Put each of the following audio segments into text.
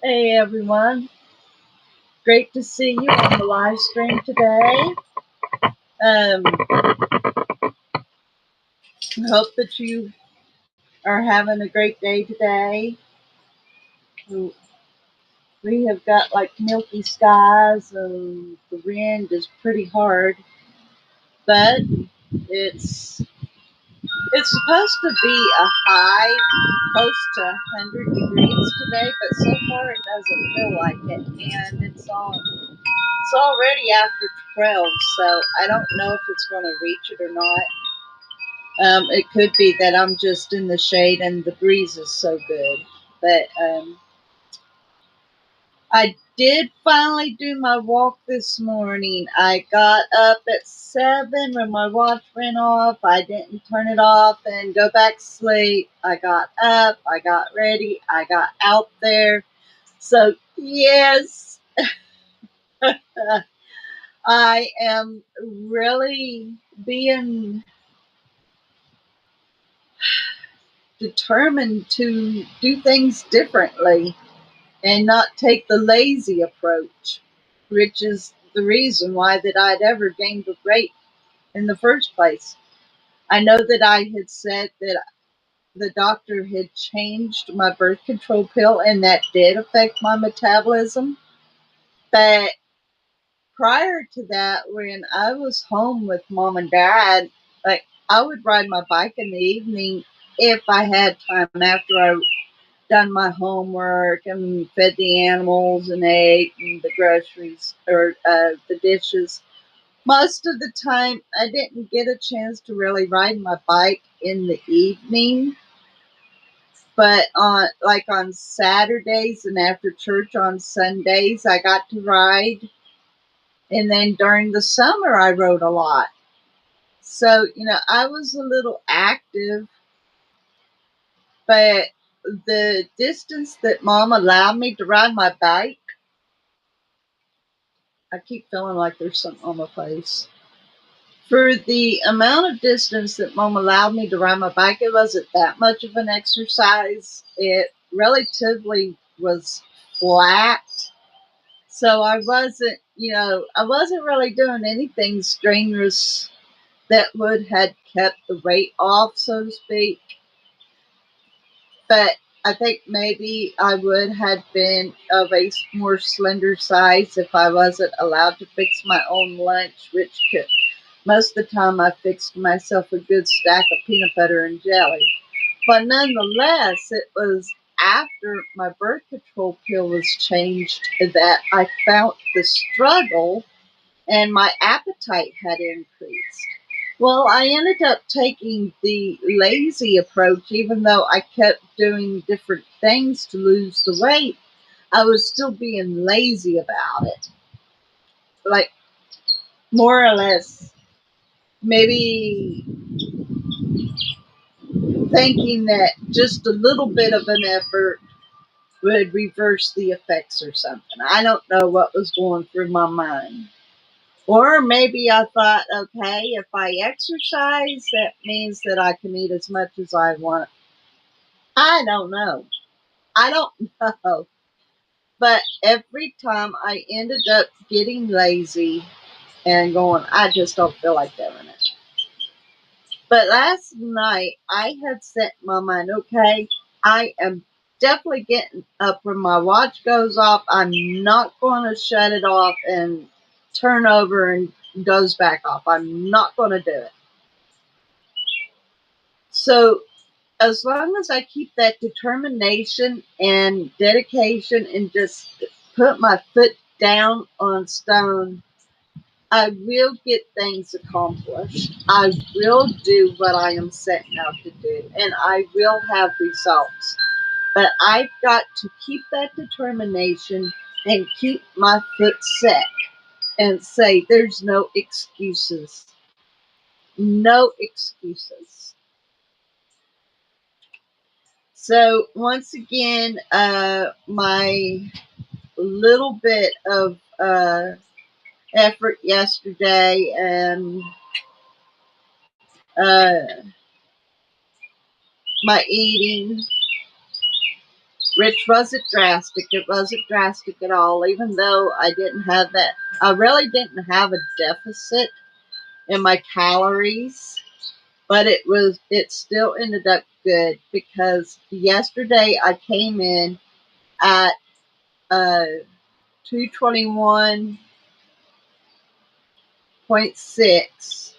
Hey everyone, great to see you on the live stream today. I hope that you are having a great day today. We have got like milky skies and the wind is pretty hard, but it's it's supposed to be a high close to 100 degrees today, but so far it doesn't feel like it, and it's already after 12, so I don't know if it's going to reach it or not. It could be that I'm just in the shade and the breeze is so good. But I did finally do my walk this morning. I got up at 7 when my watch went off. I didn't turn it off and go back to sleep. I got up, I got ready, I got out there. So, yes, I am really being determined to do things differently and not take the lazy approach, which is the reason why that I'd ever gained the weight in the first place. I know that I had said that the doctor had changed my birth control pill and that did affect my metabolism. But prior to that, when I was home with mom and dad, like I would ride my bike in the evening if I had time after I done my homework and fed the animals and ate and the groceries or the dishes. Most of the time, I didn't get a chance to really ride my bike in the evening, but on Saturdays and after church on Sundays, I got to ride. And then during the summer, I rode a lot. So, I was a little active, but the distance that mom allowed me to ride my bike, I keep feeling like there's something on my face. For the amount of distance that mom allowed me to ride my bike, it wasn't that much of an exercise. It relatively was flat. So I wasn't really doing anything strenuous that would had kept the weight off, so to speak. But I think maybe I would have been of a more slender size if I wasn't allowed to fix my own lunch, which could, most of the time I fixed myself a good stack of peanut butter and jelly. But nonetheless, it was after my birth control pill was changed that I felt the struggle and my appetite had increased. Well, I ended up taking the lazy approach, even though I kept doing different things to lose the weight. I was still being lazy about it. Like, more or less, maybe thinking that just a little bit of an effort would reverse the effects or something. I don't know what was going through my mind. Or maybe I thought, okay, if I exercise, that means that I can eat as much as I want. I don't know. I don't know. But every time I ended up getting lazy and going, I just don't feel like doing it. But last night I had set my mind, okay, I am definitely getting up when my watch goes off. I'm not going to shut it off and turn over and goes back off. I'm not going to do it. So as long as I keep that determination and dedication and just put my foot down on stone, I will get things accomplished. I will do what I am setting out to do, and I will have results. But I've got to keep that determination and keep my foot set and say, there's no excuses. No excuses. So, once again, my little bit of effort yesterday and uh, my eating which wasn't drastic. It wasn't drastic at all, even though I didn't have that. I really didn't have a deficit in my calories, but it still ended up good because yesterday I came in at 221.6,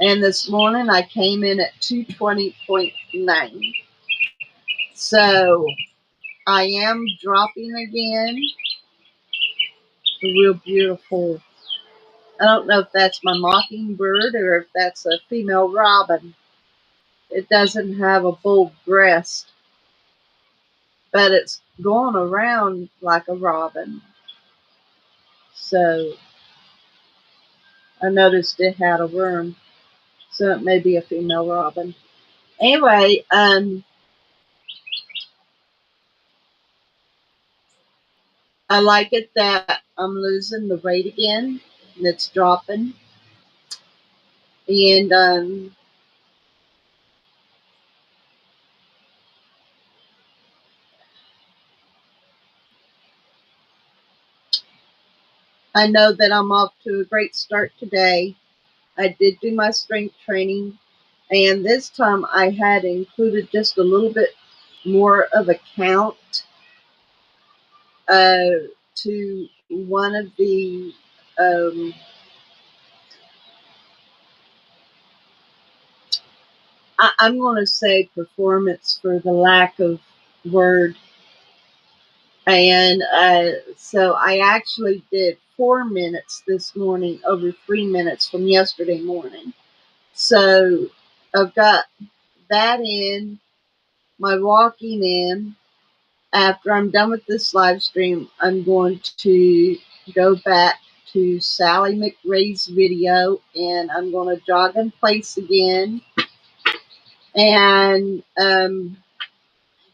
and this morning I came in at 220.9. So I am dropping again. A real beautiful. I don't know if that's my mockingbird or if that's a female robin. It doesn't have a full breast, but it's going around like a robin. So I noticed it had a worm, so it may be a female robin. Anyway, I like it that I'm losing the weight again, and it's dropping. And I know that I'm off to a great start today. I did do my strength training, and this time I had included just a little bit more of a count to one of the um, I'm going to say performance for the lack of word. And so I actually did 4 minutes this morning over 3 minutes from yesterday morning. So I've got that in, my walking in. After I'm done with this live stream, I'm going to go back to Sally McRae's video and I'm going to jog in place again. And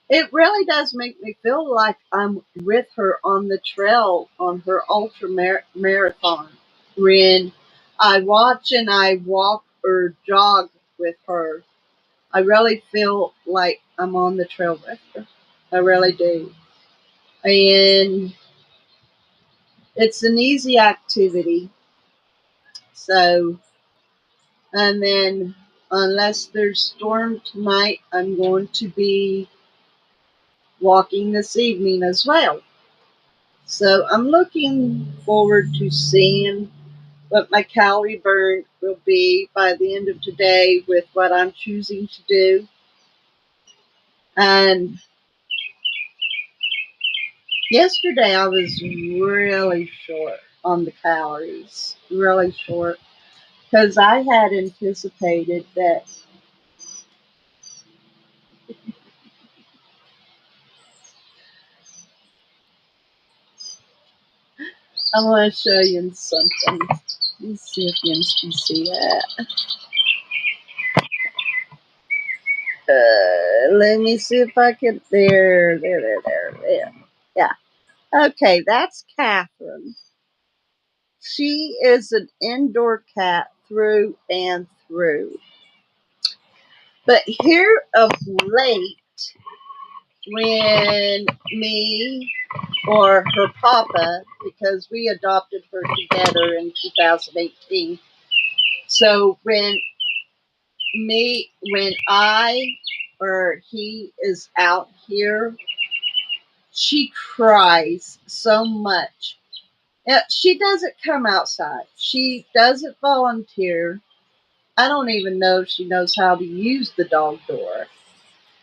it really does make me feel like I'm with her on the trail on her ultra marathon. When I watch and I walk or jog with her, I really feel like I'm on the trail with her. I really do. And it's an easy activity. So, and then unless there's storm tonight, I'm going to be walking this evening as well. So I'm looking forward to seeing what my calorie burn will be by the end of today with what I'm choosing to do. And yesterday I was really short on the calories, really short, because I had anticipated that I want to show you something. Let's see if you can see that. Let me see if I can. There. Yeah. Okay, that's Catherine. She is an indoor cat through and through. But here of late, when me or her papa, because we adopted her together in 2018, so when I or he is out here, she cries so much. She doesn't come outside. She doesn't volunteer. I don't even know if she knows how to use the dog door,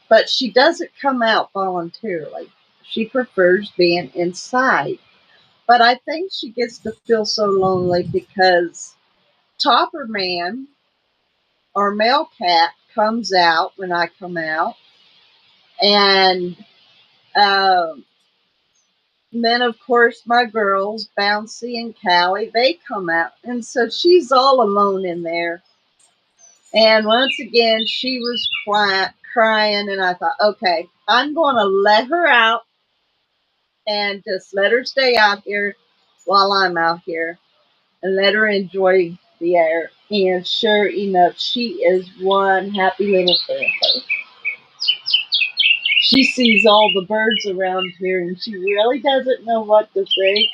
but she doesn't come out voluntarily. She prefers being inside. But I think she gets to feel so lonely because Topper Man, our male cat, comes out when I come out. And then, of course, my girls, Bouncy and Callie, they come out. And so she's all alone in there. And once again, she was crying, and I thought, okay, I'm going to let her out and just let her stay out here while I'm out here and let her enjoy the air. And sure enough, she is one happy little panther. She sees all the birds around here and she really doesn't know what to think.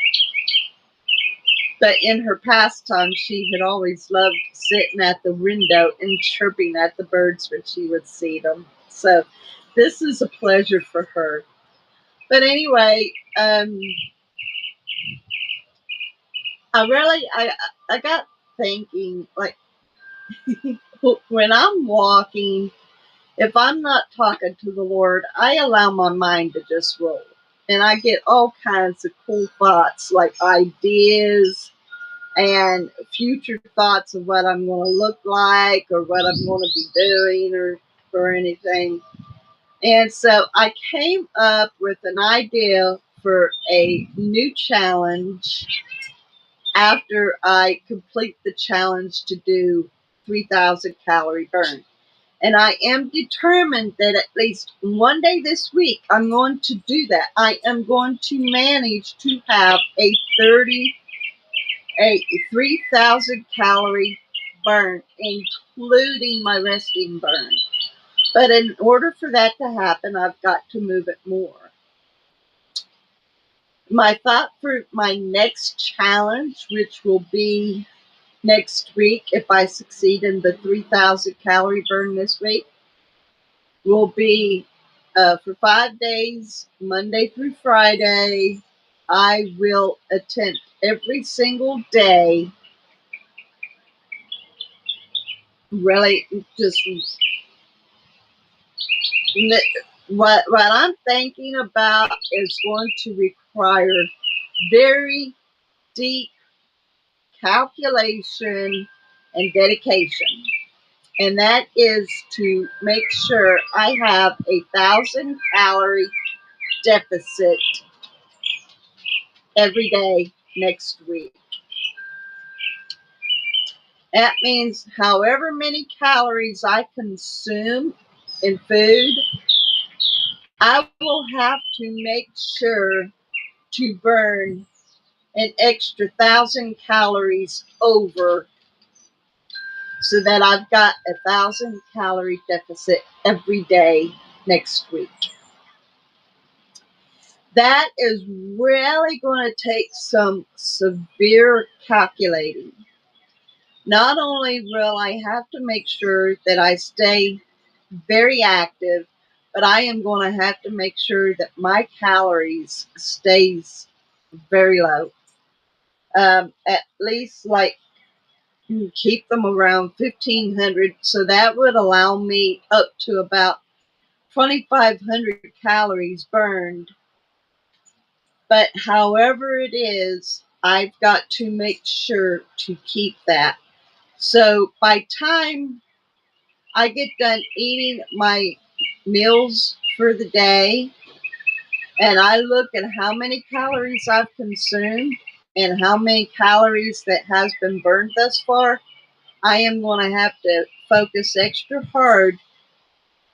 But in her pastime, she had always loved sitting at the window and chirping at the birds when she would see them. So this is a pleasure for her. But anyway, I got thinking, like, when I'm walking, if I'm not talking to the Lord, I allow my mind to just roll. And I get all kinds of cool thoughts, like ideas and future thoughts of what I'm going to look like or what I'm going to be doing or anything. And so I came up with an idea for a new challenge after I complete the challenge to do 3,000 calorie burn. And I am determined that at least one day this week, I'm going to do that. I am going to manage to have a 3,000 calorie burn, including my resting burn. But in order for that to happen, I've got to move it more. My thought for my next challenge, which will be next week, if I succeed in the 3,000 calorie burn this week, will be for 5 days, Monday through Friday. I will attempt every single day, really just what I'm thinking about is going to require very deep calculation and dedication. And that is to make sure I have 1,000 calorie deficit every day next week. That means however many calories I consume in food, I will have to make sure to burn an extra 1,000 calories over so that I've got 1,000 calorie deficit every day next week. That is really going to take some severe calculating. Not only will I have to make sure that I stay very active, but I am going to have to make sure that my calories stays very low. At least like keep them around 1,500. So that would allow me up to about 2,500 calories burned. But however it is, I've got to make sure to keep that. So by time I get done eating my meals for the day and I look at how many calories I've consumed and how many calories that has been burned thus far, I am going to have to focus extra hard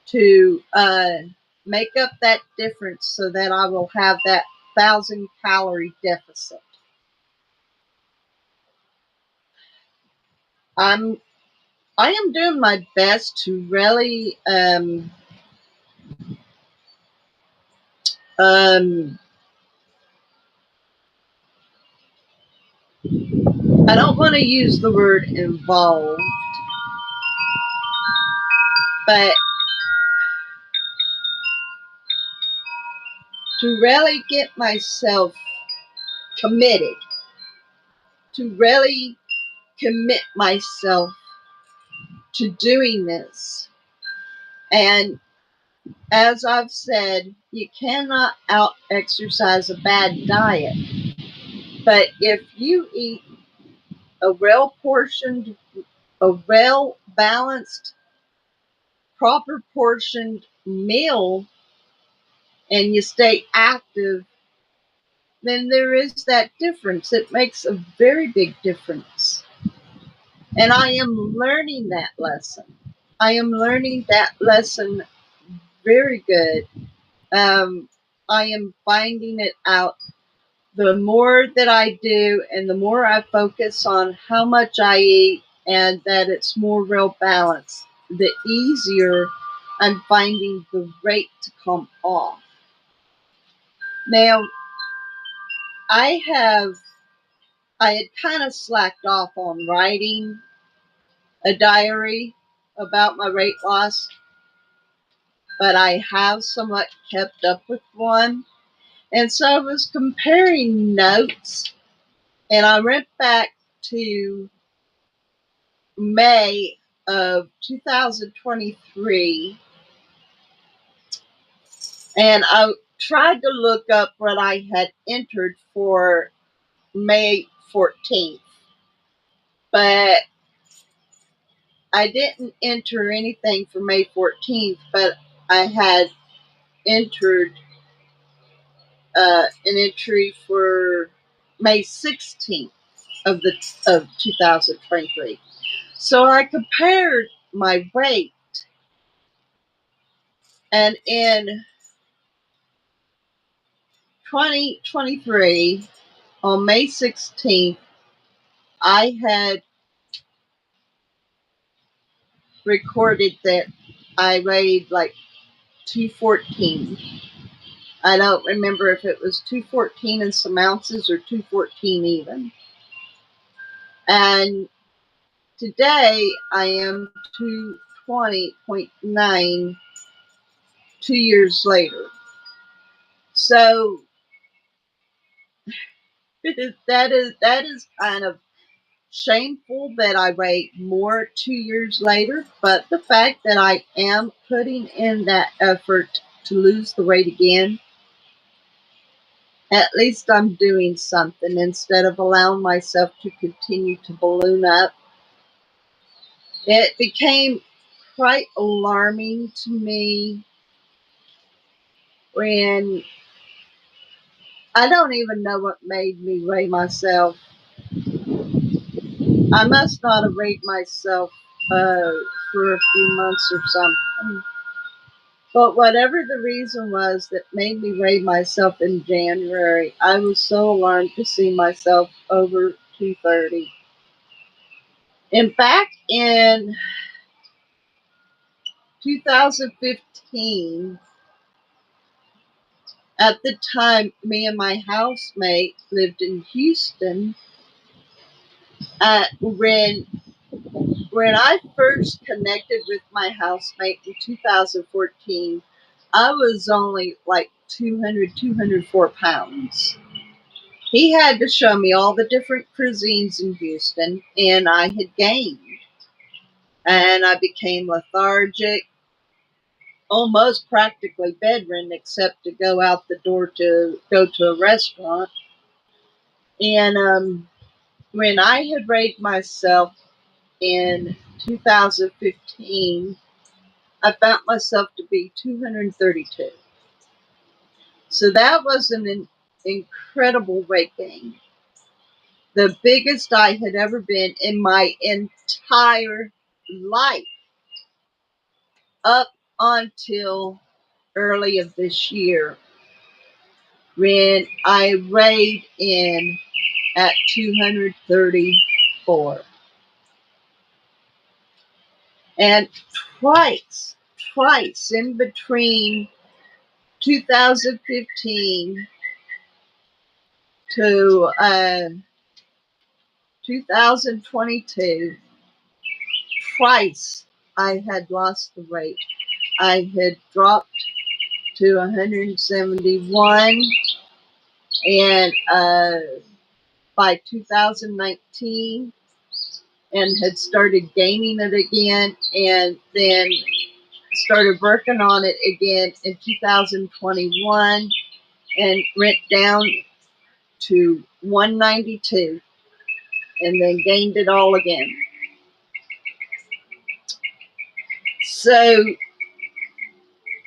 to make up that difference so that I will have that 1,000 calorie deficit. I'm I am doing my best to really um, I don't want to use the word involved, but to really get myself committed, to really commit myself to doing this. And as I've said, you cannot out exercise a bad diet. But if you eat a well portioned, a well balanced, proper portioned meal and you stay active, then there is that difference. It makes a very big difference. And I am learning that lesson. I am learning that lesson very good. I am finding it out. The more that I do and the more I focus on how much I eat and that it's more real balance, the easier I'm finding the rate to come off. Now, I had kind of slacked off on writing a diary about my weight loss, but I have somewhat kept up with one. And so I was comparing notes, and I went back to May of 2023, and I tried to look up what I had entered for May 14th, but I didn't enter anything for May 14th, but I had entered an entry for May 16th of 2023. So I compared my weight, and in 2023, on May 16th, I had recorded that I weighed like 214. I don't remember if it was 214 and some ounces or 214 even. And today I am 220.9 2 years later. So that is kind of shameful that I weigh more 2 years later, but the fact that I am putting in that effort to lose the weight again, at least I'm doing something instead of allowing myself to continue to balloon up. It became quite alarming to me when I don't even know what made me weigh myself. I must not have weighed myself for a few months or something. But whatever the reason was that made me weigh myself in January, I was so alarmed to see myself over 230. And back in 2015, at the time, me and my housemate lived in Houston. When I first connected with my housemate in 2014, I was only like 204 pounds. He had to show me all the different cuisines in Houston, and I had gained. And I became lethargic, almost practically bedridden, except to go out the door to go to a restaurant. And when I had weighed myself in 2015, I found myself to be 232. So that was an incredible weight gain. The biggest I had ever been in my entire life up until early of this year when I weighed in at 234. And twice in between 2015 to 2022, twice I had lost the weight. I had dropped to 171, and by 2019, and had started gaining it again, and then started working on it again in 2021, and went down to 192, and then gained it all again. So,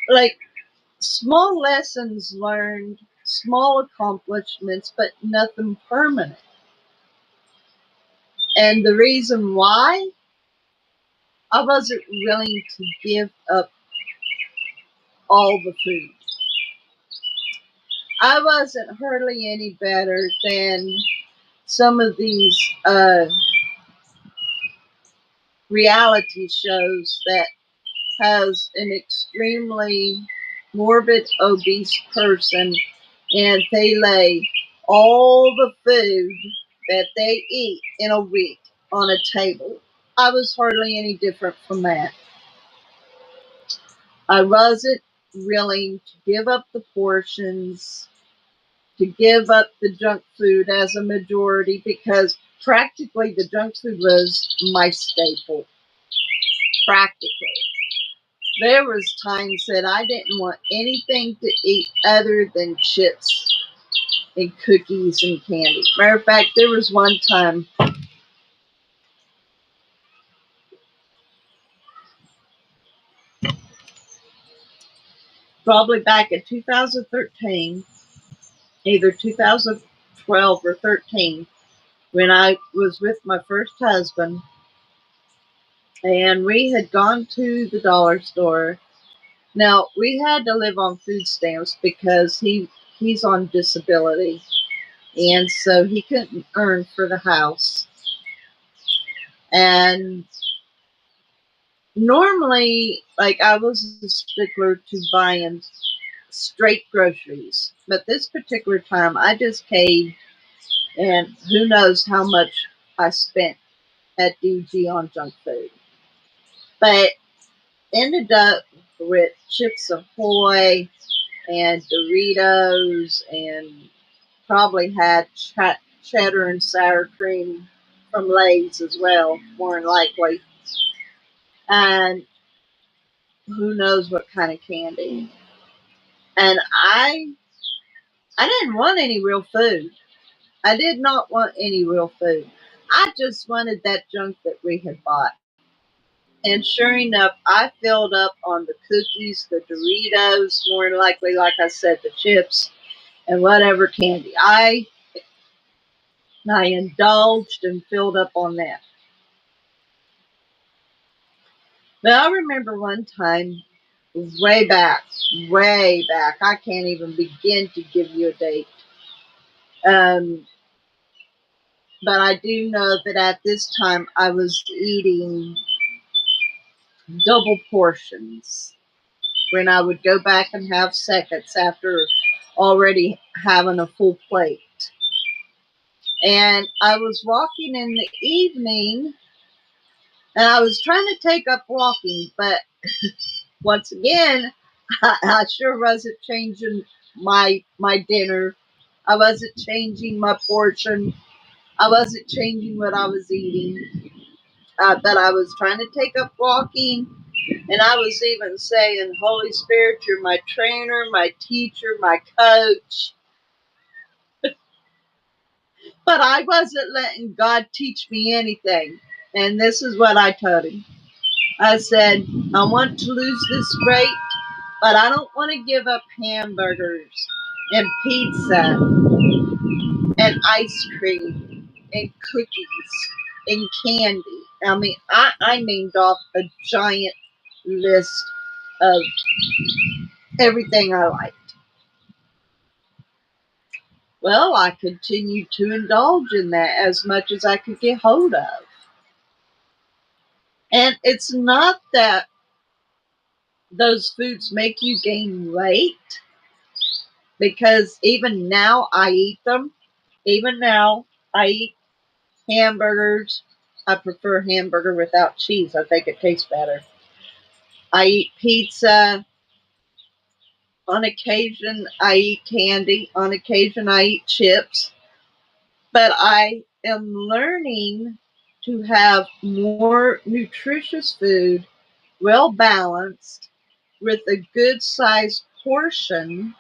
like, small lessons learned, small accomplishments, but nothing permanent. And the reason why, I wasn't willing to give up all the food. I wasn't hardly any better than some of these reality shows that has an extremely morbid, obese person, and they lay all the food that they eat in a week on a table. I was hardly any different from that. I wasn't willing to give up the portions, to give up the junk food as a majority, because practically the junk food was my staple. Practically. There was times that I didn't want anything to eat other than chips and cookies and candy. Matter of fact, there was one time, probably back in 2013, either 2012 or 13, when I was with my first husband, and we had gone to the dollar store. Now, we had to live on food stamps because he's on disability, and so he couldn't earn for the house. And normally, like, I was a stickler to buying straight groceries, but this particular time I just paid, and who knows how much I spent at DG on junk food. But ended up with Chips Ahoy and Doritos, and probably had cheddar and sour cream from Lay's as well, more than likely. And who knows what kind of candy. And I didn't want any real food. I did not want any real food. I just wanted that junk that we had bought. And sure enough, I filled up on the cookies, the Doritos, more than likely, like I said, the chips, and whatever candy. I indulged and filled up on that. But I remember one time, way back, I can't even begin to give you a date. Um, but I do know that at this time I was eating double portions when I would go back and have seconds after already having a full plate. And I was walking in the evening, and I was trying to take up walking, but once again, I sure wasn't changing my dinner. I wasn't changing my portion. I wasn't changing what I was eating. But I was trying to take up walking, and I was even saying, Holy Spirit, you're my trainer, my teacher, my coach. But I wasn't letting God teach me anything. And this is what I told him. I said, I want to lose this weight, but I don't want to give up hamburgers and pizza and ice cream and cookies and candy. I mean, I named off a giant list of everything I like. Well, I continued to indulge in that as much as I could get hold of. And it's not that those foods make you gain weight, because even now I eat them. Even now I eat hamburgers. I prefer hamburger without cheese. I think it tastes better. I eat pizza. On occasion, I eat candy. On occasion, I eat chips. But I am learning to have more nutritious food, well balanced, with a good sized portion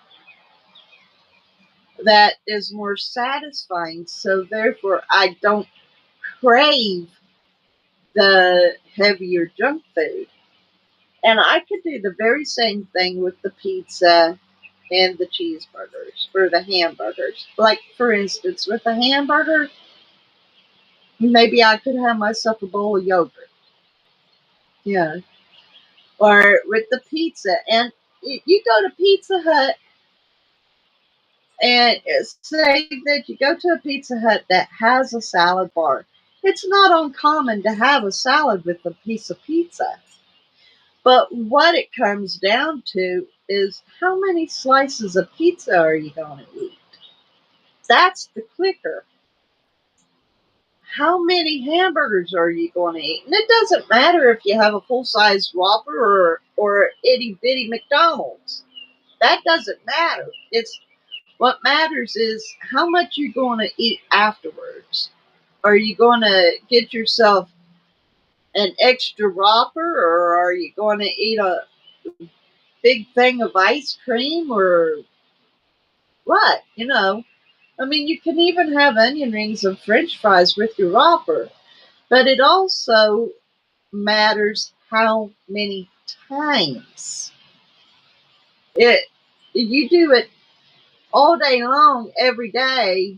that is more satisfying. So, therefore, I don't crave the heavier junk food. And I could do the very same thing with the pizza and the cheeseburgers or the hamburgers. Like, for instance, with a hamburger, maybe I could have myself a bowl of yogurt. Yeah. Or with the pizza. And you go to Pizza Hut, and say that you go to a Pizza Hut that has a salad bar. It's not uncommon to have a salad with a piece of pizza. But what it comes down to is how many slices of pizza are you going to eat? That's the clicker. How many hamburgers are you going to eat? And it doesn't matter if you have a full-size Whopper or itty bitty McDonald's. That doesn't matter. It's what matters is how much you're going to eat afterwards. Are you going to get yourself an extra Whopper, or are you going to eat a big thing of ice cream, or what? I mean, you can even have onion rings and French fries with your Whopper, but it also matters how many times. It you do it all day long, every day,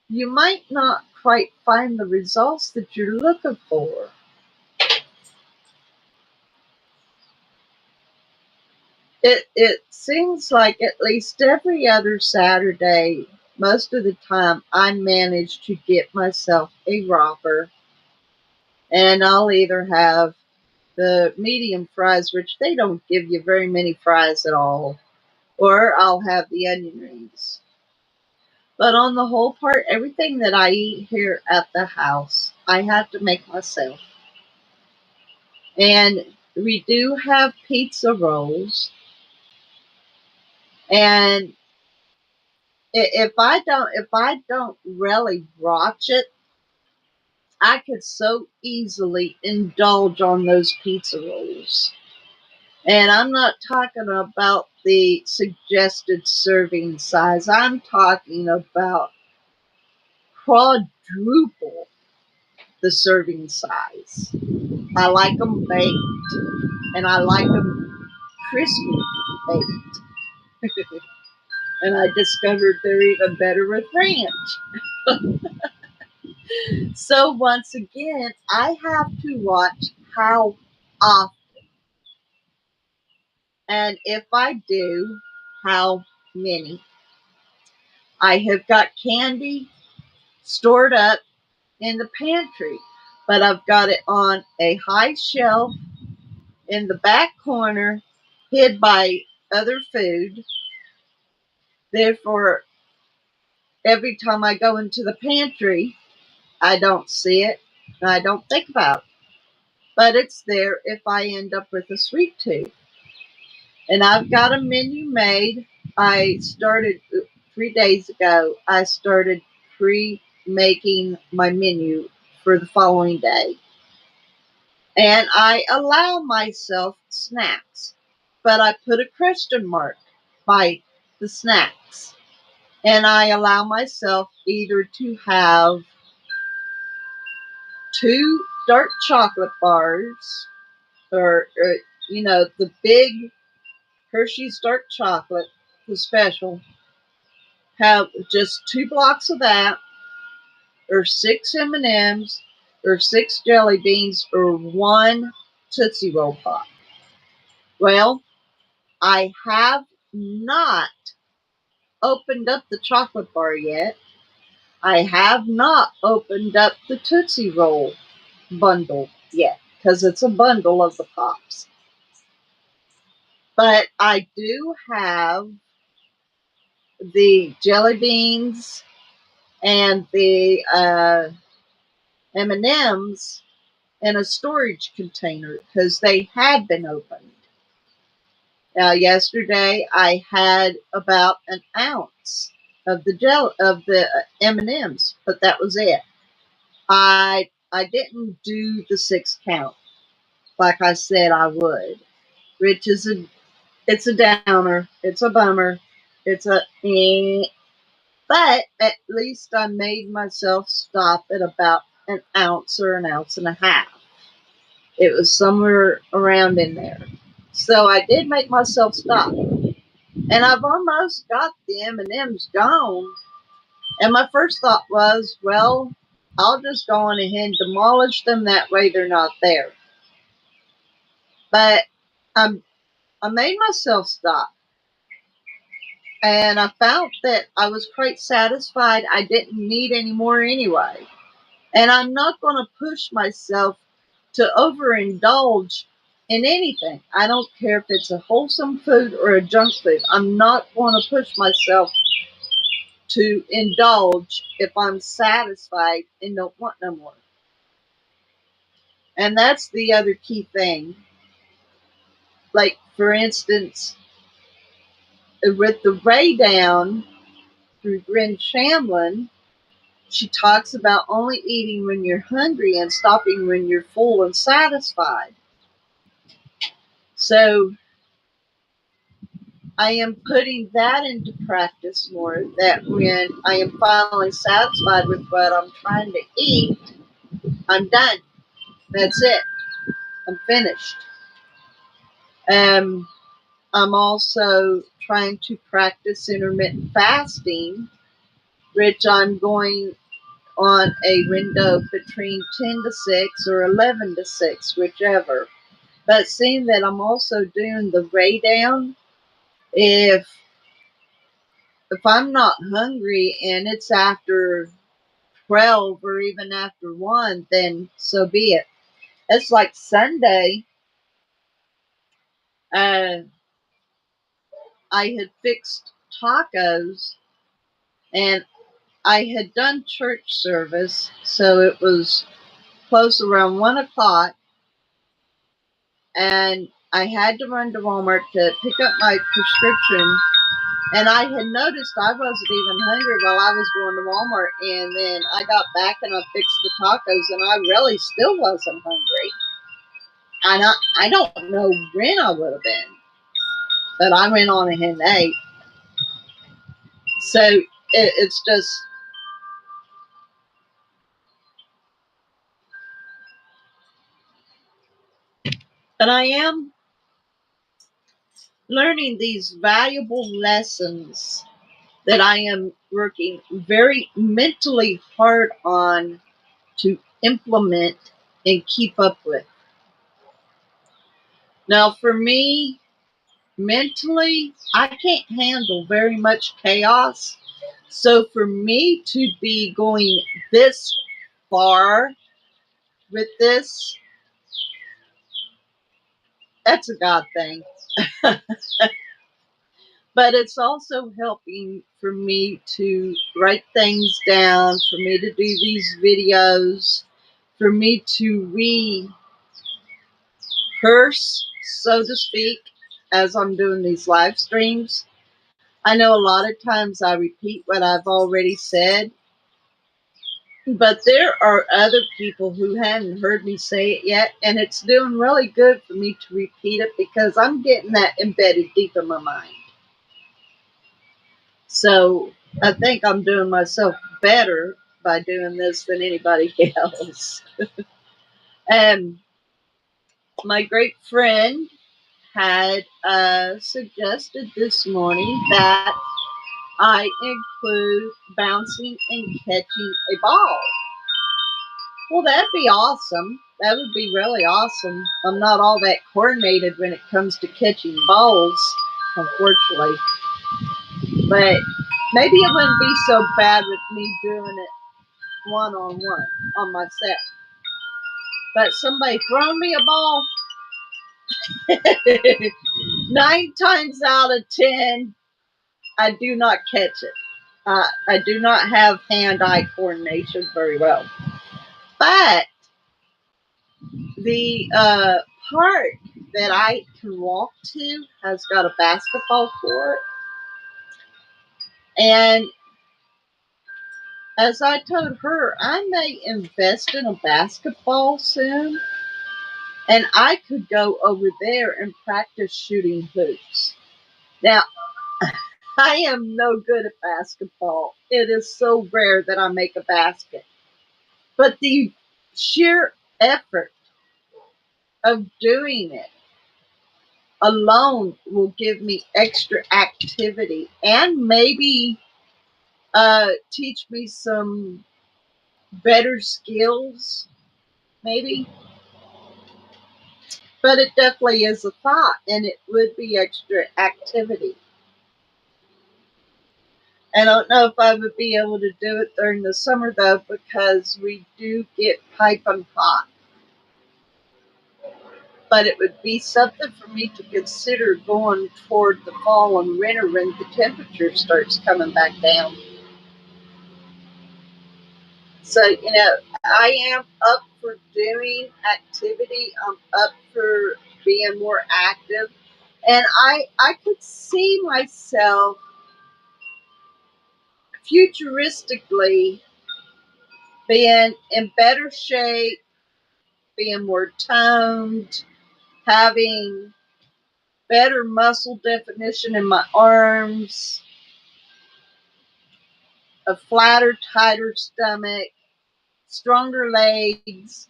you might not quite find the results that you're looking for. It seems like at least every other Saturday, most of the time, I manage to get myself a Whopper, and I'll either have the medium fries, which they don't give you very many fries at all, or I'll have the onion rings. But on the whole part, everything that I eat here at the house, I have to make myself. And we do have pizza rolls. And if I don't really watch it, I could so easily indulge on those pizza rolls. And I'm not talking about the suggested serving size. I'm talking about quadruple the serving size. I like them baked, and I like them crispy baked. And I discovered they're even better with ranch. So once again, I have to watch how often, and if I do, how many. I have got candy stored up in the pantry, but I've got it on a high shelf in the back corner, hid by other food. Therefore, every time I go into the pantry, I don't see it and I don't think about it. But it's there if I end up with a sweet tooth. And I've got a menu made. I started 3 days ago, I started pre making my menu for the following day. And I allow myself snacks, but I put a question mark by the snacks. And I allow myself either to have two dark chocolate bars, or the big Hershey's dark chocolate, the special, have just 2 blocks of that, or 6 M&Ms, or 6 jelly beans, or one Tootsie Roll Pop. Well, I have not opened up the chocolate bar yet. I have not opened up the Tootsie Roll bundle yet, because it's a bundle of the pops. But I do have the jelly beans and the M&Ms in a storage container because they had been opened. Now, yesterday I had about an ounce of the M&Ms, but that was it. I didn't do the 6 count like I said I would, which is it's a downer, it's a bummer, it's a but at least I made myself stop at about an ounce or an ounce and a half. It was somewhere around in there. So I did make myself stop. And I've almost got the M&Ms gone. And my first thought was, well, I'll just go on ahead and demolish them. That way they're not there. But I made myself stop. And I found that I was quite satisfied. I didn't need any more anyway. And I'm not going to push myself to overindulge in anything. I don't care if it's a wholesome food or a junk food. I'm not going to push myself to indulge if I'm satisfied and don't want no more. And that's the other key thing. Like, for instance, with the Ray Down through Gwen Shamlin, she talks about only eating when you're hungry and stopping when you're full and satisfied. So I am putting that into practice more, that when I am finally satisfied with what I'm trying to eat, I'm done. That's it. I'm finished. Um, I'm also trying to practice intermittent fasting, which I'm going on a window between 10 to 6 or 11 to 6, whichever. But seeing that I'm also doing the Ray Down, if I'm not hungry and it's after 12 or even after 1, then so be it. It's like Sunday, uh, I had fixed tacos and I had done church service, so it was close around 1 o'clock, and I had to run to Walmart to pick up my prescription. And I had noticed I wasn't even hungry while I was going to Walmart, and then I got back and I fixed the tacos, and I really still wasn't hungry. And I don't know when I would have been, but I went on ahead and ate. So it's just, but I am learning these valuable lessons that I am working very mentally hard on to implement and keep up with. Now, for me, mentally, I can't handle very much chaos. So, for me to be going this far with this, that's a God thing. But it's also helping for me to write things down, for me to do these videos, for me to rehearse, so to speak, as I'm doing these live streams. I know a lot of times I repeat what I've already said, but there are other people who hadn't heard me say it yet, and it's doing really good for me to repeat it because I'm getting that embedded deep in my mind. So I think I'm doing myself better by doing this than anybody else. And my great friend had suggested this morning that I include bouncing and catching a ball. Well, that'd be awesome. That would be really awesome. I'm not all that coordinated when it comes to catching balls, unfortunately. But maybe it wouldn't be so bad with me doing it one-on-one on my set. But somebody throwing me a ball, 9 times out of 10, I do not catch it. I do not have hand-eye coordination very well. But the park that I can walk to has got a basketball court. And as I told her, I may invest in a basketball soon. And I could go over there and practice shooting hoops. Now, I am no good at basketball. It is so rare that I make a basket. But the sheer effort of doing it alone will give me extra activity and maybe teach me some better skills, maybe. But it definitely is a thought, and it would be extra activity. I don't know if I would be able to do it during the summer though, because we do get piping hot. but it would be something for me to consider going toward the fall and winter when the temperature starts coming back down. So, I am up for doing activity. I'm up for being more active. And I could see myself futuristically being in better shape, being more toned, having better muscle definition in my arms, a flatter, tighter stomach, stronger legs,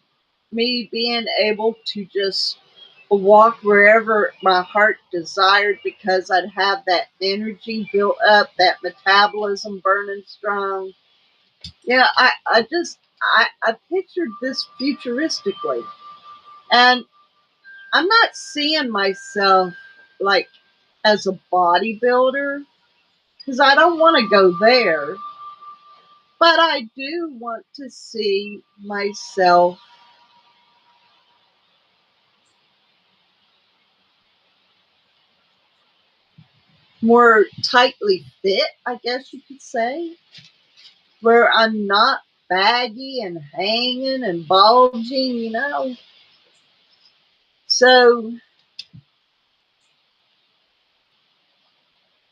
me being able to just walk wherever my heart desired because I'd have that energy built up, that metabolism burning strong. Yeah, I pictured this futuristically. And I'm not seeing myself like as a bodybuilder because I don't want to go there. But I do want to see myself more tightly fit, I guess you could say, where I'm not baggy and hanging and bulging. So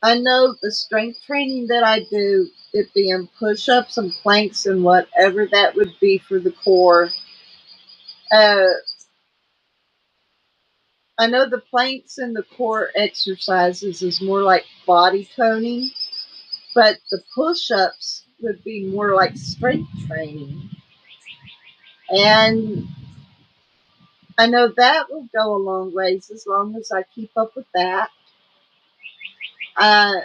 I know the strength training that I do, it being push ups and planks and whatever that would be for the core. Uh, I know the planks and the core exercises is more like body toning, but the push ups would be more like strength training. And I know that will go a long ways as long as I keep up with that. Uh,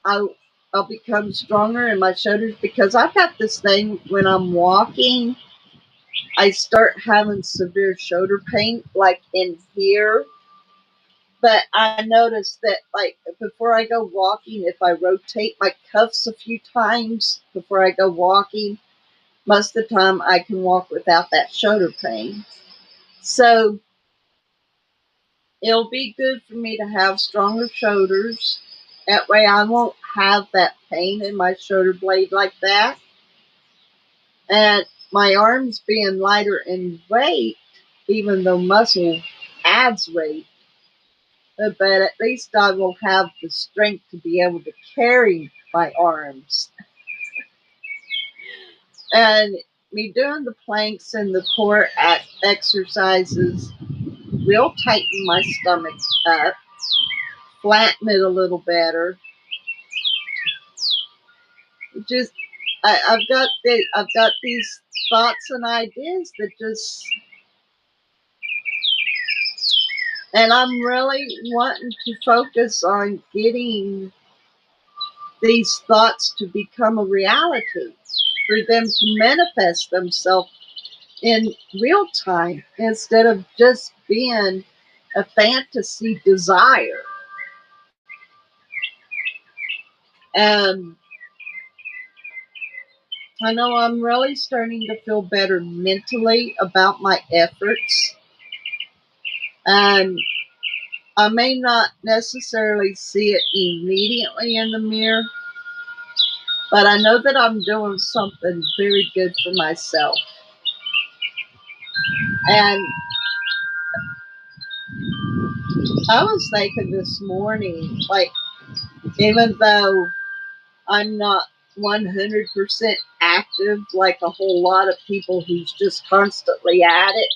I'll, I'll become stronger in my shoulders because I've got this thing when I'm walking, I start having severe shoulder pain, like in here. But I notice that, like, before I go walking, if I rotate my cuffs a few times before I go walking, most of the time I can walk without that shoulder pain. So it'll be good for me to have stronger shoulders. That way I won't have that pain in my shoulder blade like that. And my arms being lighter in weight, even though muscle adds weight, but at least I will have the strength to be able to carry my arms. And me doing the planks and the core exercises will tighten my stomach up, flatten it a little better. Just I've got these thoughts and ideas that just, and I'm really wanting to focus on getting these thoughts to become a reality, for them to manifest themselves in real time instead of just being a fantasy desire. And I know I'm really starting to feel better mentally about my efforts. And I may not necessarily see it immediately in the mirror, but I know that I'm doing something very good for myself. And I was thinking this morning, like, even though I'm not 100% active like a whole lot of people who's just constantly at it,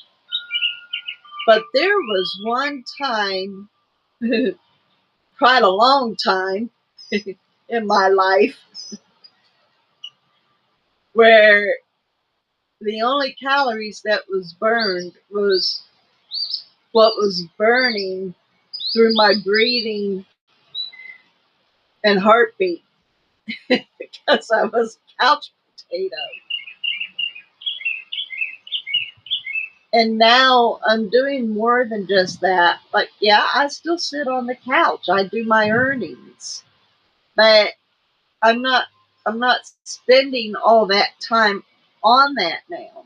but there was one time, quite a long time in my life, where the only calories that was burned was what was burning through my breathing and heartbeat because I was a couch potato. And now I'm doing more than just that. Like, yeah, I still sit on the couch. I do my earnings. But I'm not I'm not spending all that time on that now.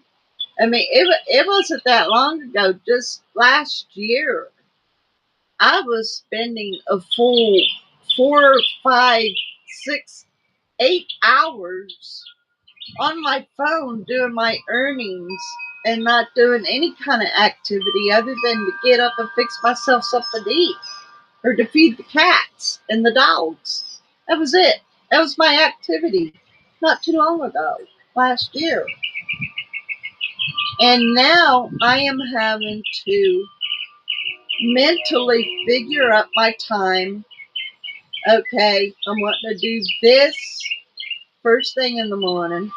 I mean, it wasn't that long ago. Just last year, I was spending a full 4, 5, 6, 8 hours on my phone doing my earnings and not doing any kind of activity other than to get up and fix myself something to eat or to feed the cats and the dogs. That was it. That was my activity not too long ago, last year. And now I am having to mentally figure out my time. Okay, I'm wanting to do this first thing in the morning.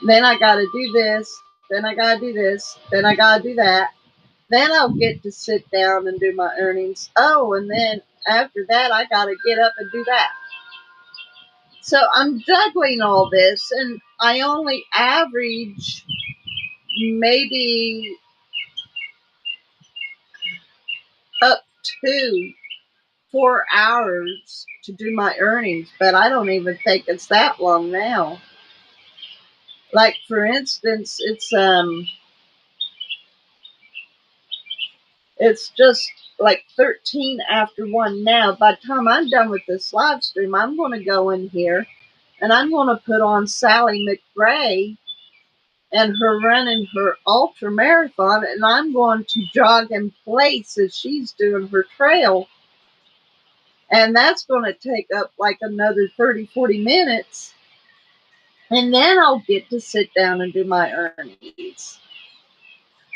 Then I got to do this. Then I got to do this. Then I got to do that. Then I'll get to sit down and do my earnings. Oh, and then after that, I got to get up and do that. So I'm juggling all this, and I only average maybe up to 4 hours to do my earnings, but I don't even think it's that long now. Like for instance, it's just like 13 after 1 now. By the time I'm done with this live stream, I'm going to go in here and I'm going to put on Sally McRae and her running her ultra marathon, and I'm going to jog in place as she's doing her trail. And that's going to take up like another 30, 40 minutes. And then I'll get to sit down and do my earnings.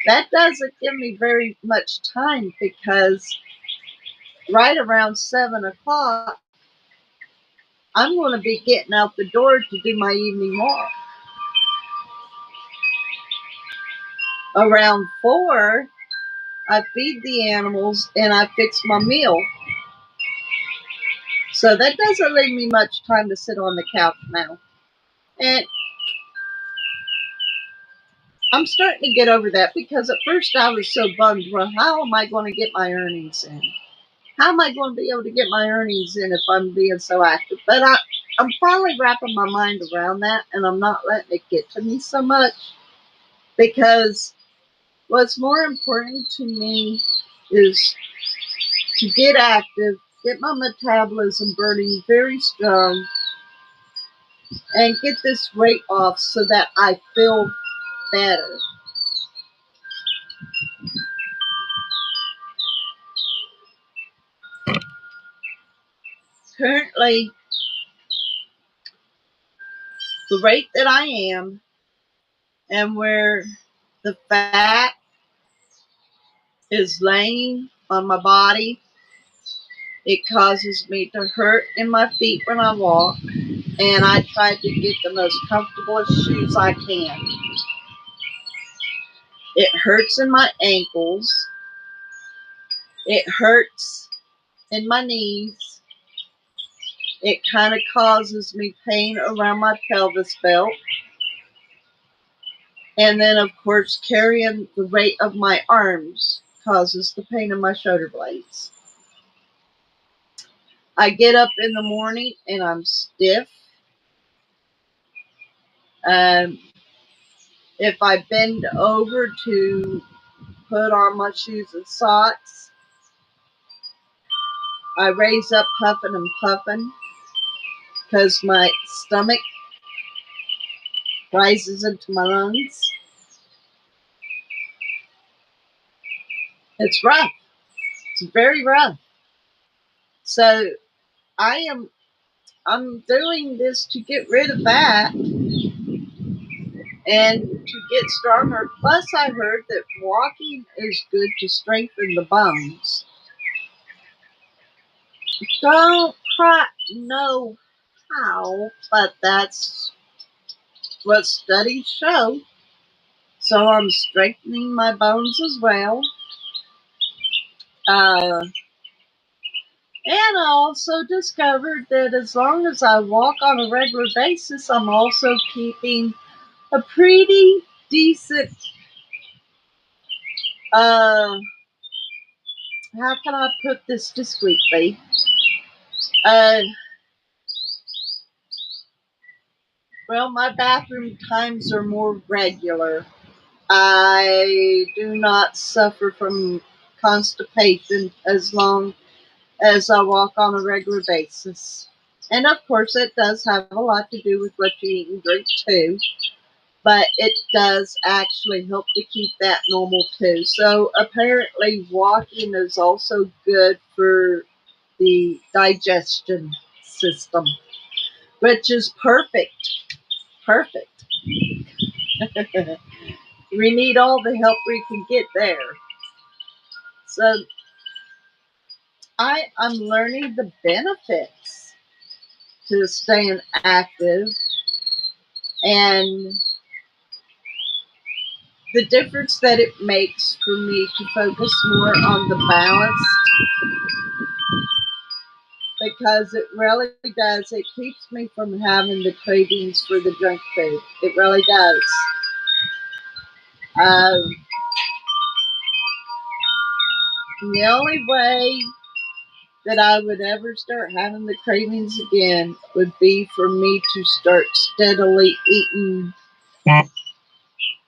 That doesn't give me very much time because right around 7 o'clock, I'm going to be getting out the door to do my evening walk. Around 4, I feed the animals and I fix my meal. So that doesn't leave me much time to sit on the couch now. And I'm starting to get over that because at first I was so bummed. Well, how am I going to get my earnings in? How am I going to be able to get my earnings in if I'm being so active? But I'm finally wrapping my mind around that, and I'm not letting it get to me so much because what's more important to me is to get active, get my metabolism burning very strong, and get this weight off so that I feel better. Currently, the rate that I am and where the fat is laying on my body, it causes me to hurt in my feet when I walk, and I try to get the most comfortable shoes I can. It hurts in my ankles. It hurts in my knees. It kind of causes me pain around my pelvis belt. And then, of course, carrying the weight of my arms causes the pain in my shoulder blades. I get up in the morning and I'm stiff. Um, if I bend over to put on my shoes and socks, I raise up huffing and puffing because my stomach rises into my lungs. It's rough. It's very rough. So I'm doing this to get rid of that and to get stronger. Plus, I heard that walking is good to strengthen the bones. Don't quite know how, but that's what studies show. So I'm strengthening my bones as well. And I also discovered that as long as I walk on a regular basis, I'm also keeping a pretty decent, how can I put this discreetly? Uh, well, my bathroom times are more regular. I do not suffer from constipation as long as I walk on a regular basis. And of course, it does have a lot to do with what you eat and drink too, but it does actually help to keep that normal too. So apparently, walking is also good for the digestion system, which is perfect. Perfect. We need all the help we can get there. So I'm learning the benefits to staying active and the difference that it makes for me to focus more on the balance, because it really does. It keeps me from having the cravings for the junk food. It really does. Um, the only way that I would ever start having the cravings again would be for me to start steadily eating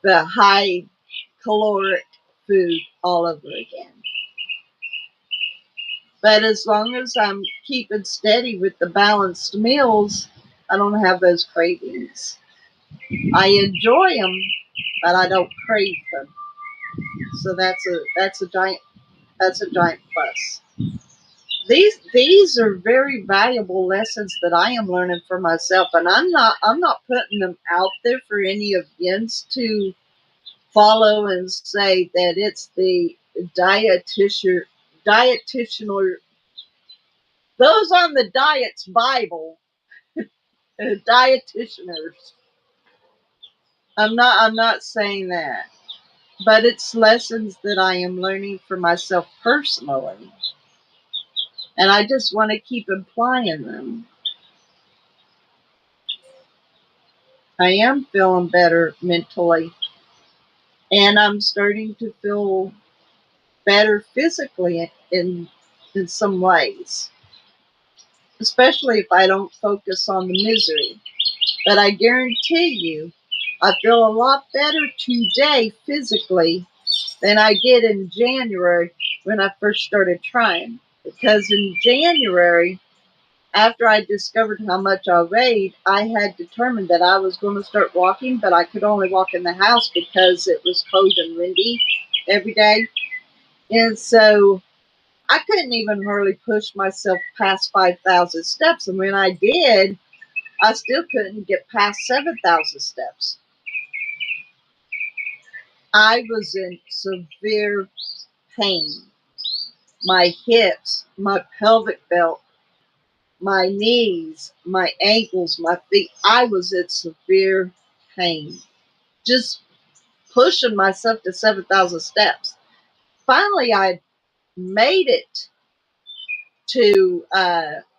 the high caloric food all over again. But as long as I'm keeping steady with the balanced meals, I don't have those cravings. I enjoy them, but I don't crave them. So that's a giant plus. These are very valuable lessons that I am learning for myself, and I'm not putting them out there for any of Jens to follow and say that it's the dietitian or those on the diet's Bible, dietitianers. I'm not saying that, but it's lessons that I am learning for myself personally, and I just want to keep applying them. I am feeling better mentally, and I'm starting to feel better physically in some ways, especially if I don't focus on the misery. But I guarantee you, I feel a lot better today physically than I did in January when I first started trying. Because in January, after I discovered how much I weighed, I had determined that I was going to start walking, but I could only walk in the house because it was cold and windy every day. And so I couldn't even hardly push myself past 5,000 steps. And when I did, I still couldn't get past 7,000 steps. I was in severe pain. My hips, my pelvic belt, my knees, my ankles, my feet. I was in severe pain. Just pushing myself to 7,000 steps. Finally, I made it to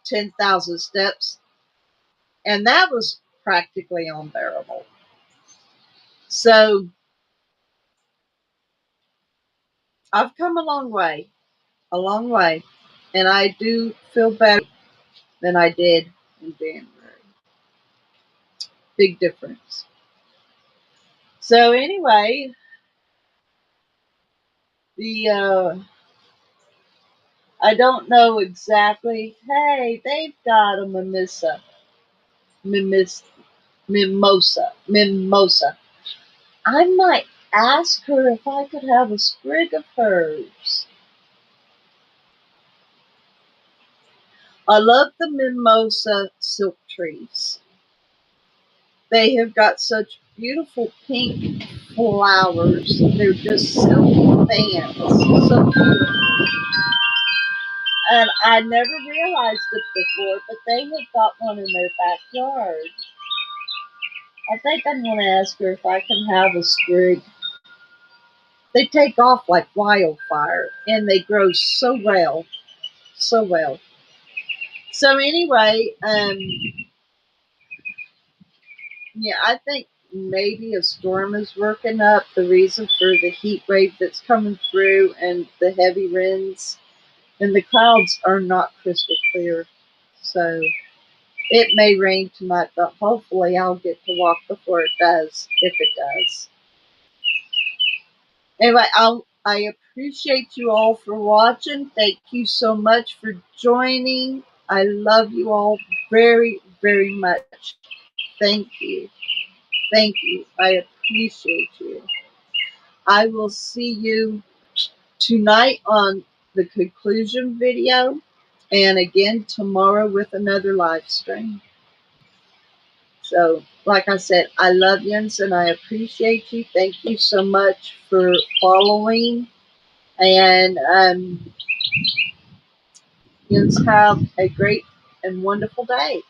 10,000 steps, and that was practically unbearable. So I've come a long way, and I do feel better than I did in January. Big difference. So anyway, the I don't know exactly. Hey, they've got a mimis, mimosa. I might ask her if I could have a sprig of hers. I love the mimosa silk trees. They have got such beautiful pink flowers. They're just silky fans. So beautiful. And I never realized it before, but they have got one in their backyard. I think I'm going to ask her if I can have a sprig. They take off like wildfire, and they grow so well, so well. So anyway, yeah, I think maybe a storm is working up. The reason for the heat wave that's coming through and the heavy winds, and the clouds are not crystal clear. So it may rain tonight, but hopefully I'll get to walk before it does, if it does. Anyway, I appreciate you all for watching. Thank you so much for joining. I love you all very, very much. Thank you. Thank you. I appreciate you. I will see you tonight on the conclusion video and again tomorrow with another live stream. So, like I said, I love yous and I appreciate you. Thank you so much for following. And yous have a great and wonderful day.